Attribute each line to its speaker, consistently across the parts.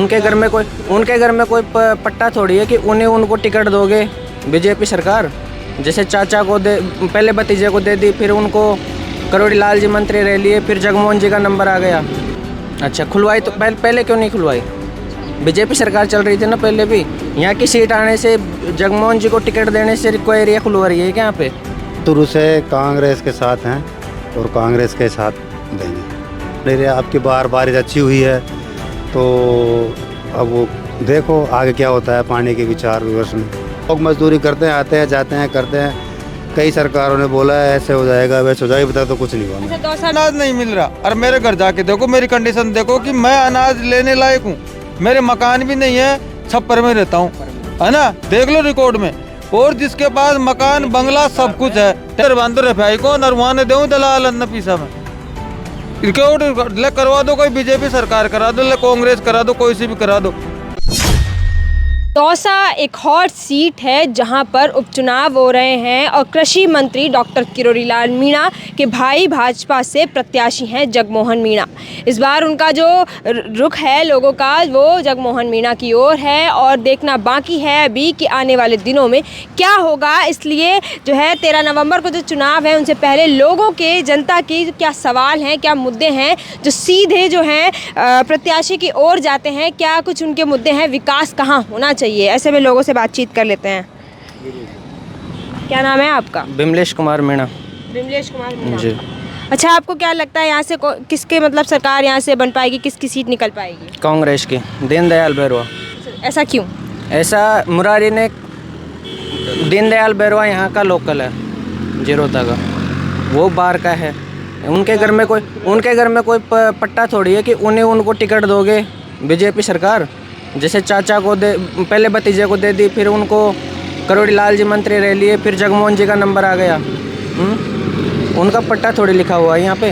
Speaker 1: उनके घर में कोई पट्टा थोड़ी है कि उनको टिकट दोगे बीजेपी सरकार। जैसे चाचा को दे, पहले भतीजे को दे दी, फिर उनको करोड़ी लाल जी मंत्री रह लिए, फिर जगमोहन जी का नंबर आ गया। अच्छा खुलवाई तो पहले क्यों नहीं खुलवाई? बीजेपी सरकार चल रही थी ना पहले भी। यहाँ की सीट आने से, जगमोहन जी को टिकट देने से कोई एरिया खुलवा रही है क्या यहाँ पे?
Speaker 2: शुरू से कांग्रेस के साथ हैं और कांग्रेस के साथ देंगे। मेरे आपकी बारिश अच्छी हुई है तो अब वो देखो आगे क्या होता है पानी के विचार विमर्श में। लोग मजदूरी करते हैं, आते हैं जाते हैं करते हैं। कई सरकारों ने बोला है ऐसे हो जाएगा वैसे हो जाएगा, बता तो कुछ नहीं हुआ।
Speaker 3: अनाज नहीं मिल रहा और मेरे घर जाके देखो, मेरी कंडीशन देखो कि मैं अनाज लेने लायक हूँ। मेरे मकान भी नहीं है, छप्पर में रहता हूँ, है ना, देख लो रिकॉर्ड में। और जिसके पास मकान बंगला सब कुछ है, टेर बांधो रफाई को नरवाने दो दलाल अन्न पीसा में रिकॉर्ड ले करवा दो। कोई बीजेपी सरकार करा दो, ले कांग्रेस करा दो, कोई सी भी करा दो।
Speaker 4: दौसा एक हॉट सीट है जहां पर उपचुनाव हो रहे हैं और कृषि मंत्री डॉक्टर किरोड़ीलाल मीणा के भाई भाजपा से प्रत्याशी हैं जगमोहन मीणा। इस बार उनका जो रुख है लोगों का वो जगमोहन मीणा की ओर है और देखना बाकी है अभी कि आने वाले दिनों में क्या होगा। इसलिए जो है 13 नवंबर को जो चुनाव है उनसे पहले लोगों के, जनता की क्या सवाल हैं, क्या मुद्दे हैं जो सीधे जो हैं प्रत्याशी की ओर जाते हैं, क्या कुछ उनके मुद्दे हैं, विकास कहाँ होना चाहिए, ऐसे में लोगों से बातचीत कर लेते हैं। क्या नाम है आपका?
Speaker 1: बिमलेश कुमार मीणा।
Speaker 4: बिमलेश कुमार मीणा
Speaker 1: जी।
Speaker 4: अच्छा, आपको क्या लगता है यहाँ से किसके मतलब सरकार यहाँ से बन पाएगी, किसकी सीट निकल पाएगी?
Speaker 1: कांग्रेस की, दीनदयाल बैरवा।
Speaker 4: ऐसा क्यों?
Speaker 1: ऐसा मुरारी ने, दीनदयाल बैरवा यहाँ का लोकल है, जिरोता का, वो बाहर का है। उनके घर में कोई पट्टा थोड़ी है कि उनको टिकट दोगे बीजेपी सरकार। जैसे चाचा को दे, पहले भतीजे को दे दी, फिर उनको करोड़ी लाल जी मंत्री रह लिए, फिर जगमोहन जी का नंबर आ गया। उनका पट्टा थोड़ी लिखा हुआ है यहाँ पे।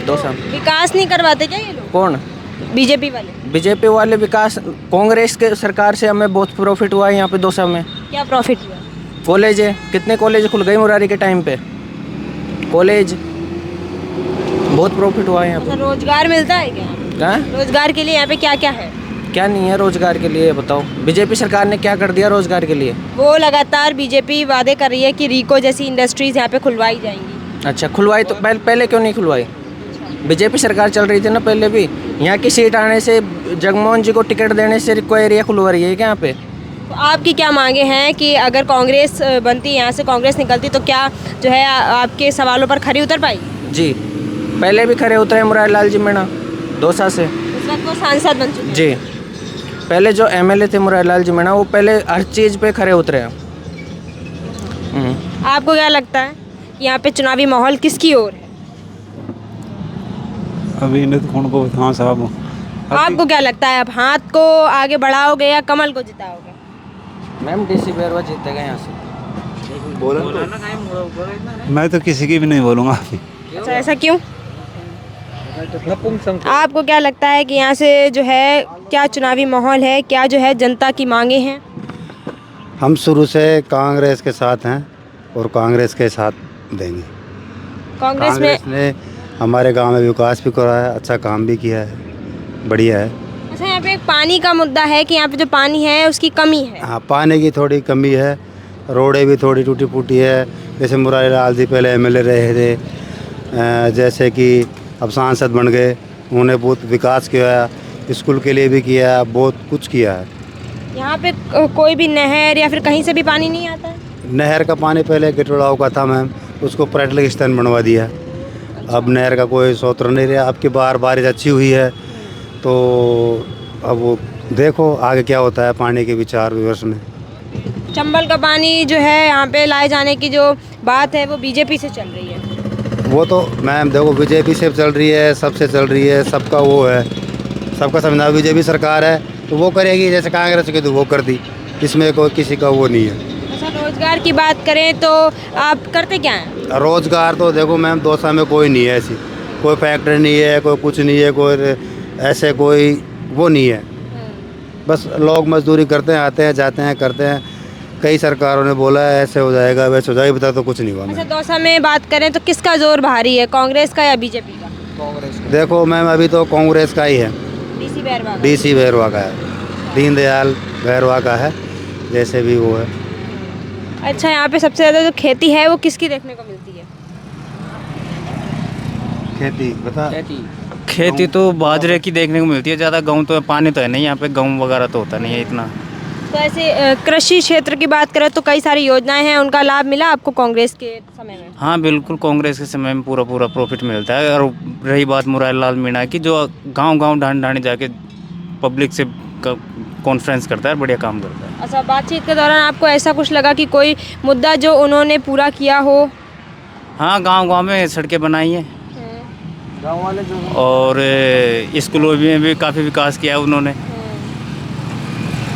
Speaker 1: दौसा
Speaker 4: विकास नहीं करवाते क्या ये लोग?
Speaker 1: कौन?
Speaker 4: बीजेपी वाले।
Speaker 1: बीजेपी वाले विकास, कांग्रेस के सरकार से हमें बहुत प्रॉफिट हुआ है यहाँ पे दौसा में।
Speaker 4: क्या प्रॉफिट हुआ?
Speaker 1: कॉलेज है, कितने कॉलेज खुल गए मुरारी के टाइम पे, कॉलेज, बहुत प्रॉफिट हुआ है यहाँ पे।
Speaker 4: रोजगार मिलता है क्या? रोजगार के लिए यहाँ पे क्या क्या है?
Speaker 1: क्या नहीं है रोजगार के लिए, बताओ। बीजेपी सरकार ने क्या कर दिया रोजगार के लिए?
Speaker 4: वो लगातार बीजेपी वादे कर रही है कि रीको जैसी इंडस्ट्रीज यहाँ पे खुलवाई जाएंगी।
Speaker 1: अच्छा खुलवाई तो पहले क्यों नहीं खुलवाई? बीजेपी सरकार चल रही थी ना पहले भी। यहाँ की सीट आने से, जगमोहन जी को टिकट देने से कोई एरिया खुलवा रही है क्या यहाँ पे?
Speaker 4: तो आपकी क्या मांगे हैं कि अगर कांग्रेस बनती, यहाँ से कांग्रेस निकलती तो क्या जो है आपके सवालों पर खरी उतर पाएगी?
Speaker 1: जी, पहले भी खरे उतरे मुरारी लाल जी मीणा दौसा से।
Speaker 4: उस वक्त वो सांसद बन चुके हैं।
Speaker 1: जी, पहले जो एमएलए थे मुरारी लाल जी मीणा, वो पहले हर चीज़ पे खरे उतरे हैं।
Speaker 4: आपको क्या लगता है कि यहाँ पे चुनावी माहौल किसकी ओर है?
Speaker 5: अभी नहीं तो कौन को बताऊं साहब।
Speaker 4: आपको क्या लगता है, आप हाथ को आगे बढ़ाओगे या कमल को जिताओगे?
Speaker 1: मैम डीसी बैरवा जीतेगा यहाँ से।
Speaker 5: मैं तो किसी की भी नहीं बोलूँगा अभी।
Speaker 4: अच्छा, ऐसा क्यों? आपको क्या लगता है कि यहाँ से जो है क्या चुनावी माहौल है, क्या जो है जनता की मांगे हैं?
Speaker 2: हम शुरू से कांग्रेस के साथ हैं और कांग्रेस के साथ देंगे।
Speaker 4: कांग्रेस
Speaker 2: ने हमारे गांव में विकास भी करा है, अच्छा काम भी किया है, बढ़िया है।
Speaker 4: अच्छा, यहाँ पे एक पानी का मुद्दा है कि यहाँ पे जो पानी है उसकी कमी है।
Speaker 2: हाँ, पानी की थोड़ी कमी है, रोडें भी थोड़ी टूटी फूटी है। जैसे मुरारी लाल जी पहले एमएलए रहे थे, जैसे कि अब सांसद बन गए, उन्होंने बहुत विकास किया, स्कूल के लिए भी किया, बहुत कुछ किया है।
Speaker 4: यहाँ पे कोई भी नहर या फिर कहीं से भी पानी नहीं आता है?
Speaker 2: नहर का पानी पहले गेटुड़ाव का था मैम, उसको पर्यटक स्थान बनवा दिया। अब नहर का कोई स्रोत नहीं रहा। आपकी बारिश अच्छी हुई है तो अब वो देखो आगे क्या होता है पानी के विचार विमर्श में।
Speaker 4: चंबल का पानी जो है यहाँ पे लाए जाने की जो बात है वो बीजेपी से चल रही है।
Speaker 2: वो तो मैम देखो बीजेपी से चल रही है, सबसे चल रही है, सबका वो है, सबका संविधान। बीजेपी सरकार है तो वो करेगी, जैसे कांग्रेस की तो वो कर दी, इसमें कोई किसी का वो नहीं है।
Speaker 4: अच्छा, रोजगार की बात करें तो आप करते क्या हैं?
Speaker 2: रोजगार तो देखो मैम दौसा में कोई नहीं है, ऐसी कोई फैक्ट्री नहीं है, कोई कुछ नहीं है, कोई ऐसे कोई वो नहीं है। बस लोग मजदूरी करते हैं, आते हैं जाते हैं करते हैं। कई सरकारों ने बोला है ऐसे हो जाएगा वैसे हो जाएगा, बता तो कुछ नहीं हुआ।
Speaker 4: अच्छा, दौसा में बात करें तो किसका जोर भारी है, कांग्रेस का या बीजेपी का?
Speaker 2: देखो मैम अभी तो कांग्रेस का ही है,
Speaker 4: डीसी बैरवा।
Speaker 2: डीसी बैरवा का है। दीनदयाल भैरवा का है, जैसे भी वो है।
Speaker 4: अच्छा, यहाँ पे सबसे ज़्यादा जो खेती है वो किसकी देखने को मिलती है?
Speaker 2: खेती बता।
Speaker 5: खेती तो बाजरे की देखने को मिलती है ज़्यादा। गेहूँ तो पानी तो है नहीं यहाँ पे, गेहूँ वगैरह तो होता नहीं है इतना।
Speaker 4: तो ऐसे कृषि क्षेत्र की बात करें तो कई सारी योजनाएं हैं, उनका लाभ मिला आपको कांग्रेस के समय में?
Speaker 5: हाँ बिल्कुल, कांग्रेस के समय में पूरा पूरा प्रॉफिट मिलता है। और रही बात मुरारी लाल मीणा की, जो गांव ढांडी जाके पब्लिक से कॉन्फ्रेंस करता है, बढ़िया काम करता है।
Speaker 4: अच्छा, बातचीत के दौरान आपको ऐसा कुछ लगा कि कोई मुद्दा जो उन्होंने पूरा किया हो?
Speaker 5: हाँ, गांव में सड़कें बनाई हैं
Speaker 3: गाँव वाले जो
Speaker 5: और स्कूलों में भी काफ़ी विकास किया है उन्होंने।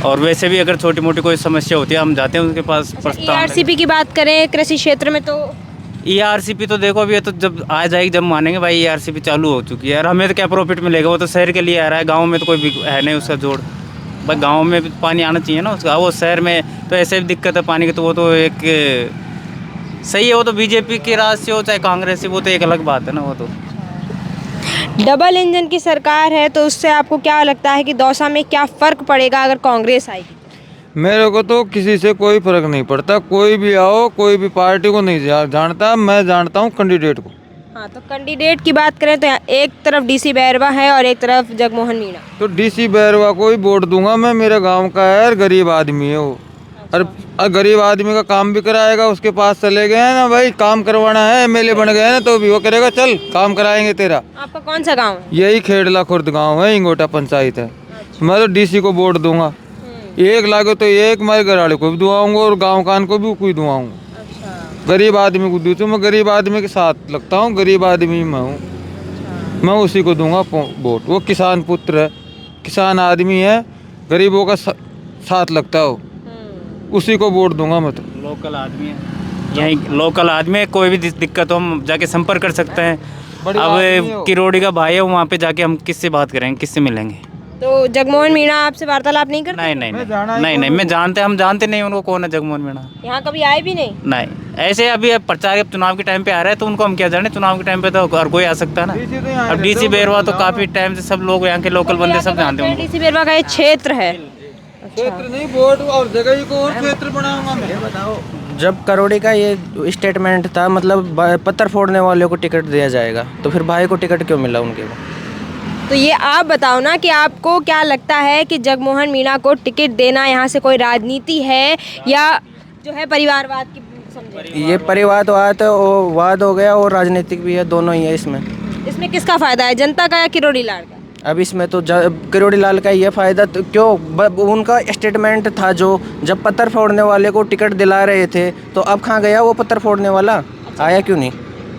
Speaker 5: और वैसे भी अगर छोटी मोटी कोई समस्या होती है हम जाते हैं उनके पास प्रस्ताव।
Speaker 4: ERCP की बात करें कृषि क्षेत्र में तो
Speaker 5: ERCP तो देखो अभी, तो जब आ जाएगी जब मानेंगे भाई ERCP चालू हो चुकी है। और हमें तो क्या प्रॉफिट मिलेगा, वो तो शहर के लिए आ रहा है, गांव में तो कोई है नहीं उसका जोड़। भाई गांव में भी पानी आना चाहिए ना उसका, वो शहर में तो ऐसे भी दिक्कत है पानी की, तो वो तो एक सही है। वो तो बीजेपी के राज से हो चाहे कांग्रेस से, वो तो एक अलग बात है ना। वो तो
Speaker 4: डबल इंजन की सरकार है, तो उससे आपको क्या लगता है कि दौसा में क्या फ़र्क पड़ेगा अगर कांग्रेस आएगी?
Speaker 3: मेरे को तो किसी से कोई फर्क नहीं पड़ता, कोई भी आओ, कोई भी पार्टी को नहीं जानता, मैं जानता हूँ कैंडिडेट को।
Speaker 4: हाँ, तो कैंडिडेट की बात करें तो यहाँ एक तरफ DC बैरवा है और एक तरफ जगमोहन मीणा।
Speaker 3: तो DC बैरवा को ही वोट दूंगा मैं, मेरे गांव का है और गरीब आदमी है वो। और गरीब आदमी का काम भी कराएगा, उसके पास चले गए हैं ना भाई, काम करवाना है, MLA बन गए हैं ना, तो भी वो करेगा, चल काम कराएंगे तेरा।
Speaker 4: आपका कौन सा गाँव है?
Speaker 3: यही खेड़ला खुर्द गांव है, इंगोटा पंचायत है। मैं तो DC को वोट दूंगा, एक लागे तो एक, मैं घराड़े को भी दुआऊंगा और गाँव कान को भी कोई दुआऊंगा। गरीब आदमी को दूँ तो मैं गरीब आदमी के साथ लगता हूँ, गरीब आदमी मैं हूँ, मैं उसी को दूंगा वोट। वो किसान पुत्र है, किसान आदमी है, गरीबों का साथ लगता है, उसी को वोट दूंगा मैं। तो
Speaker 5: लोकल आदमी है, यहीं लोकल आदमी है, कोई भी दिक्कत हो हम जाके संपर्क कर सकते हैं। अब किरोड़ी का भाई है, वहाँ पे जाके हम किससे बात करेंगे, किससे मिलेंगे?
Speaker 4: तो जगमोहन मीणा आपसे वार्तालाप नहीं करते?
Speaker 5: नहीं, हम जानते नहीं उनको, कौन है जगमोहन मीणा।
Speaker 4: यहाँ कभी आए भी नहीं?
Speaker 5: नहीं, ऐसे अभी प्रचार चुनाव के टाइम पे आ रहा है, तो उनको हम क्या जाने, चुनाव के टाइम पे तो हर कोई आ सकता है ना। अब DC बैरवा तो काफी टाइम से सब लोग यहाँ के लोकल बंदे सब जानते हैं उनको।
Speaker 4: DC बैरवा का एक क्षेत्र है।
Speaker 3: क्षेत्र नहीं, वोट और जगह ही को और क्षेत्र बनाऊंगा मैं।
Speaker 1: बताओ, जब करोड़ी का ये स्टेटमेंट था, मतलब पत्थर फोड़ने वालों को टिकट दिया जाएगा, तो फिर भाई को टिकट क्यों मिला उनके को?
Speaker 4: तो ये आप बताओ ना कि आपको क्या लगता है कि जगमोहन मीणा को टिकट देना यहाँ से कोई राजनीति है या जो है परिवारवाद की समझे?
Speaker 1: ये परिवारवाद वो वाद हो गया और राजनीतिक भी है, दोनों ही है इसमें।
Speaker 4: इसमें किसका फायदा है, जनता का या किरोड़ी लाल का?
Speaker 1: अब इसमें तो किरोड़ी लाल का ये फ़ायदा तो क्यों, उनका स्टेटमेंट था जो, जब पत्थर फोड़ने वाले को टिकट दिला रहे थे, तो अब कहाँ गया वो पत्थर फोड़ने वाला? आया क्यों नहीं?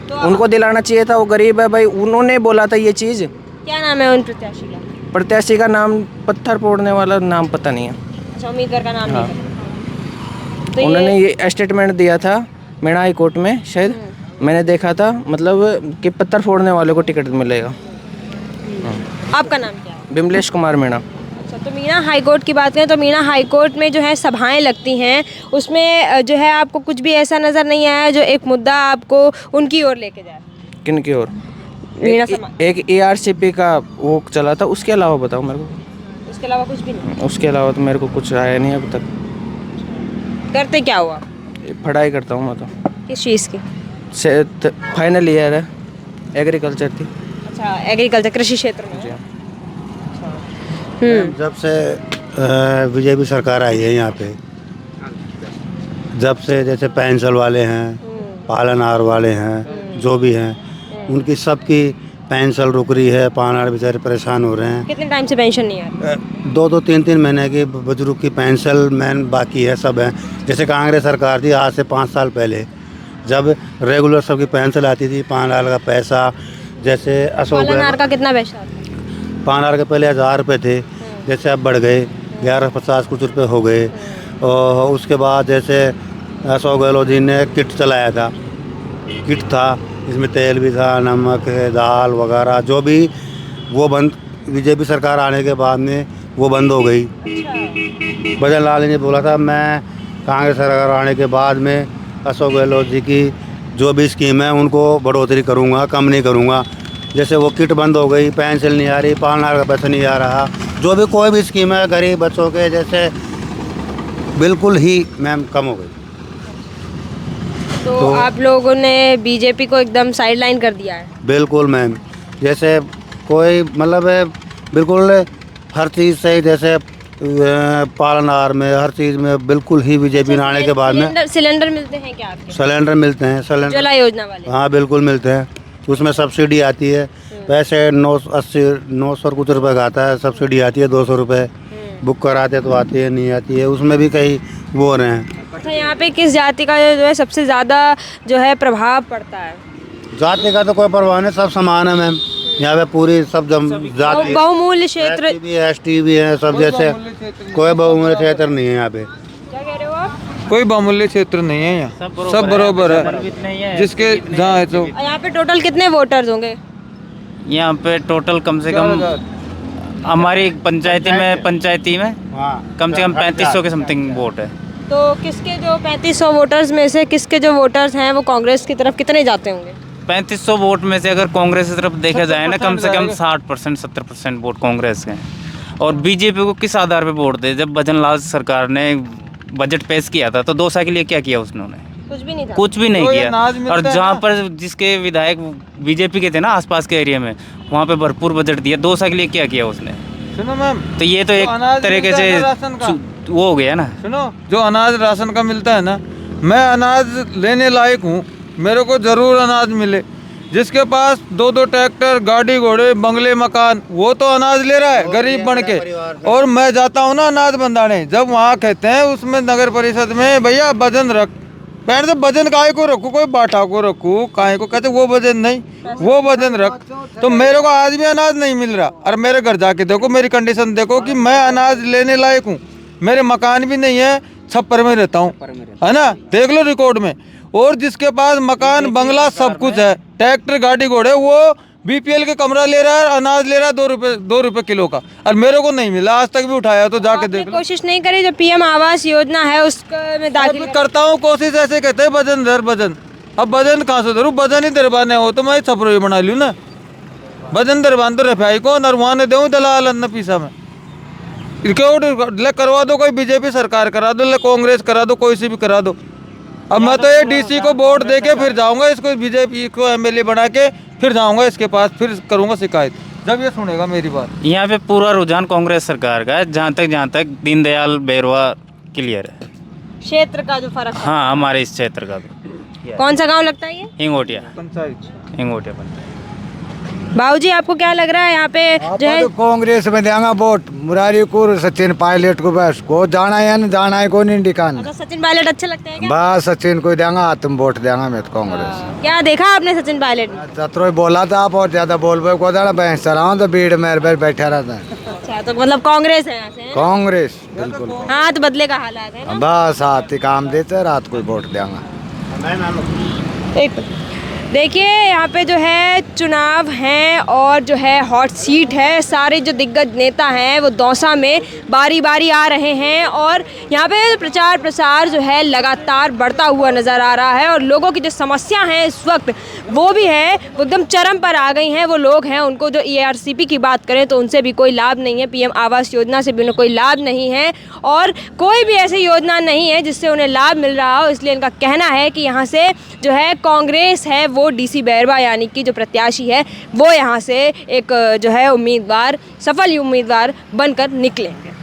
Speaker 4: तो
Speaker 1: उनको दिलाना चाहिए था, वो गरीब है भाई, उन्होंने बोला था ये चीज़।
Speaker 4: क्या नाम है उन प्रत्याशी का?
Speaker 1: प्रत्याशी का नाम पत्थर फोड़ने वाला नाम पता नहीं है।
Speaker 4: अच्छा, उम्मीदवार का नाम नहीं पता। तो
Speaker 1: उन्होंने ये स्टेटमेंट दिया था मीणा हाई कोर्ट में, शायद मैंने देखा था, मतलब कि पत्थर फोड़ने वाले को टिकट मिलेगा।
Speaker 4: आपका नाम क्या है?
Speaker 1: बिमलेश कुमार मीणा।
Speaker 4: अच्छा, तो मीणा हाई कोर्ट की बात करें तो मीणा हाई कोर्ट में जो है सभाएं लगती हैं, उसमें जो है आपको कुछ भी ऐसा नज़र नहीं आया जो एक मुद्दा आपको उनकी ओर लेके जाए?
Speaker 1: किन की ओर?
Speaker 4: मीणा समाज।
Speaker 1: एक ERCP का वो चला था, उसके अलावा बताओ मेरे को।
Speaker 4: उसके अलावा कुछ भी नहीं?
Speaker 1: उसके अलावा तो मेरे को कुछ आया नहीं अभी तक।
Speaker 4: करते क्या हुआ?
Speaker 1: पढ़ाई करता हूँ मैं तो।
Speaker 4: किस चीज़ की?
Speaker 1: फाइनल ईयर है, एग्रीकल्चर थी।
Speaker 4: अच्छा, एग्रीकल्चर, कृषि क्षेत्र में।
Speaker 1: जी हाँ।
Speaker 2: जब से बीजेपी सरकार आई है यहाँ पे, जब से जैसे पेंशन वाले हैं, पालनहार वाले हैं, जो भी हैं, उनकी सबकी पेंशन रुक रही है, पालनहार बेचारे परेशान हो रहे हैं।
Speaker 4: कितने टाइम से पेंशन नहीं आ रही?
Speaker 2: 2-2, 3-3 महीने की बुजुर्ग की पेंशन मैन बाकी है, सब है। जैसे कांग्रेस सरकार थी आज से 5 साल पहले, जब रेगुलर सबकी पेंशन आती थी, पालनहार का पैसा, जैसे अशोक
Speaker 4: पालनहार का कितना पैसा आता है?
Speaker 2: पालनहार के पहले 1000 रुपये थे, जैसे अब बढ़ गए 1150 कुछ रुपये हो गए। और उसके बाद जैसे अशोक गहलोत जी ने किट चलाया था, किट था, इसमें तेल भी था, नमक, दाल वगैरह जो भी, वो बंद, बीजेपी सरकार आने के बाद में वो बंद हो गई। भजन लाल ने बोला था, मैं कांग्रेस सरकार आने के बाद में अशोक गहलोत जी की जो भी स्कीम है उनको बढ़ोतरी करूँगा, कम नहीं करूँगा। जैसे वो किट बंद हो गई, पेंशन नहीं आ रही, पालनहार का पैसा नहीं आ रहा, जो भी कोई भी स्कीम है गरीब बच्चों के जैसे बिल्कुल ही मैम कम हो गई।
Speaker 4: तो आप लोगों ने बीजेपी को एकदम साइडलाइन कर दिया है।
Speaker 2: बिल्कुल मैम, जैसे कोई मतलब है बिल्कुल हर चीज़ से जैसे पालनहार में हर चीज़ में बिल्कुल ही बीजेपी आने के बाद में
Speaker 4: सिलेंडर मिलते हैं क्या आपके?
Speaker 2: सिलेंडर मिलते हैं, सिलेंडर
Speaker 4: उज्ज्वला योजना वाले।
Speaker 2: हाँ बिल्कुल मिलते हैं, उसमें सब्सिडी आती है। वैसे 980 कुछ रुपए का आता है, सब्सिडी आती है 200 रुपये। बुक कराते तो आती है, नहीं आती है, उसमें भी कहीं वो हो रहे हैं।
Speaker 4: अच्छा, यहाँ पे किस जाति का जो है सबसे ज़्यादा जो है प्रभाव पड़ता है?
Speaker 2: जाति का तो कोई परवाह नहीं, सब समान है मैम। यहाँ पे पूरी सब जाति,
Speaker 4: बहुमूल्य क्षेत्र
Speaker 2: ST भी है, ST भी है, सब जैसे कोई बहुमूल्य क्षेत्र नहीं है यहाँ पे।
Speaker 4: क्या कह रहे हो आप?
Speaker 3: कोई बहुमूल्य क्षेत्र नहीं है यहाँ, सब बराबर है जिसके जहाँ है। तो
Speaker 4: यहाँ पे टोटल कितने वोटर्स होंगे?
Speaker 5: यहाँ पे टोटल कम से कम हमारी पंचायती में कम से कम 3500 के समथिंग वोट है।
Speaker 4: तो किसके जो 3500 वोटर्स में से किसके जो वोटर्स हैं वो कांग्रेस की तरफ कितने जाते होंगे?
Speaker 5: 3500 वोट में से अगर कांग्रेस की तरफ देखा जाए ना, कम से कम 60% 70% वोट कांग्रेस के हैं। और बीजेपी को किस आधार पे वोट दे? जब भजन लाल सरकार ने बजट पेश किया था तो 2 साल के लिए क्या किया उसने?
Speaker 4: कुछ भी नहीं था।
Speaker 5: कुछ भी नहीं
Speaker 3: तो ये
Speaker 5: किया।
Speaker 3: अनाज मिलता
Speaker 5: और
Speaker 3: है
Speaker 5: जहाँ
Speaker 3: ना।
Speaker 5: पर जिसके विधायक बीजेपी के थे ना आसपास के एरिया में, वहाँ पे भरपूर बजट दिया। 2 साल के लिए क्या किया उसने?
Speaker 3: सुनो मैम,
Speaker 5: तो ये तो एक
Speaker 3: अनाज
Speaker 5: तरीके
Speaker 3: मिलता
Speaker 5: से
Speaker 3: है ना राशन का।
Speaker 5: वो हो गया ना।
Speaker 3: सुनो, जो अनाज राशन का मिलता है ना, मैं अनाज लेने लायक हूँ, मेरे को ज़रूर अनाज मिले। जिसके पास 2-2 ट्रैक्टर, गाड़ी घोड़े, बंगले, मकान, वो तो अनाज ले रहा है गरीब बन के। और मैं जाता हूँ ना अनाज बंधाने, जब वहाँ कहते हैं उसमें नगर परिषद में, भैया वजन रख। पैर से वजन काहे को रखूँ, कोई बाटा को रखूँ, काहे को? कहते वो वजन नहीं, वो वजन रख। तो मेरे को आज भी अनाज नहीं मिल रहा। और मेरे घर जाके देखो, मेरी कंडीशन देखो कि मैं अनाज लेने लायक हूँ, मेरे मकान भी नहीं है, छप्पर में रहता हूँ, है ना, देख लो रिकॉर्ड में। और जिसके पास मकान बंगला सब कुछ है, ट्रैक्टर गाड़ी घोड़े, वो BPL के कमरा ले रहा है, अनाज ले रहा है 2 रुपए किलो का, और मेरे को नहीं मिला आज तक भी। उठाया तो जाके देख लो।
Speaker 4: कोशिश नहीं करी जो PM आवास योजना है उसका में दाखिल
Speaker 3: अब करता हूँ कोशिश, ऐसे कहते हैं वजन धर वजन। अब वजन कहाँ से धरूँ? वजन ही दरबाने हो तो मैं छपरो ही बना लूँ ना। वजन दरबान तो रफाई को नरवाने दूँ दलाल अन्न पीसा में। क्यों करवा दो, कोई बीजेपी सरकार करा दो, कांग्रेस करा दो, कोई सी भी करा दो। अब मैं तो ये DC को वोट दे के फिर जाऊंगा, इसको बीजेपी को MLA बना के फिर जाऊंगा इसके पास, फिर करूंगा शिकायत, जब ये सुनेगा मेरी बात।
Speaker 5: यहाँ पे पूरा रुझान कांग्रेस सरकार का है, जहाँ तक दीनदयाल बेरवा क्लियर है।
Speaker 4: क्षेत्र का जो फर्क है।
Speaker 5: हाँ, हमारे इस क्षेत्र का भी।
Speaker 4: कौन सा गांव लगता है ये?
Speaker 5: हिंगोटिया
Speaker 3: पंचायत
Speaker 5: पंचायत।
Speaker 4: बाबूजी, आपको क्या लग रहा है यहाँ पे जो है?
Speaker 6: तो कांग्रेस में देंगे वोट, मुरारी को, सचिन पायलट को, बस को जाना है ना जाना है, को नहीं दिखाना।
Speaker 4: अच्छा, सचिन पायलट अच्छे लगते हैं क्या?
Speaker 6: बस सचिन को देंगे, तुम वोट देंगे मैं तो कांग्रेस।
Speaker 4: क्या देखा आपने सचिन पायलट में?
Speaker 6: सत्रो बोला था आप और ज्यादा बोल को देना, भैंस चलाओ तो भीड़ में बैठा रहता है।
Speaker 4: अच्छा, तो मतलब कांग्रेस है यहाँ से, है?
Speaker 6: कांग्रेस बिल्कुल,
Speaker 4: हाथ बदले का हालात है ना।
Speaker 6: बस हाथ ही काम देते, रात को वोट देंगे।
Speaker 4: एक देखिए, यहाँ पे जो है चुनाव हैं और जो है हॉट सीट है। सारे जो दिग्गज नेता हैं वो दौसा में बारी बारी आ रहे हैं और यहाँ पे प्रचार प्रसार जो है लगातार बढ़ता हुआ नज़र आ रहा है। और लोगों की जो समस्या है इस वक्त वो भी है, वो एकदम चरम पर आ गई हैं। वो लोग हैं, उनको जो ERCP की बात करें तो उनसे भी कोई लाभ नहीं है, PM आवास योजना से भी उन्हें कोई लाभ नहीं है और कोई भी ऐसी योजना नहीं है जिससे उन्हें लाभ मिल रहा हो। इसलिए इनका कहना है कि यहाँ से जो है कांग्रेस है वो DC बैरवा यानी कि जो प्रत्याशी है वो यहाँ से एक जो है उम्मीदवार, सफल उम्मीदवार बनकर निकलेंगे।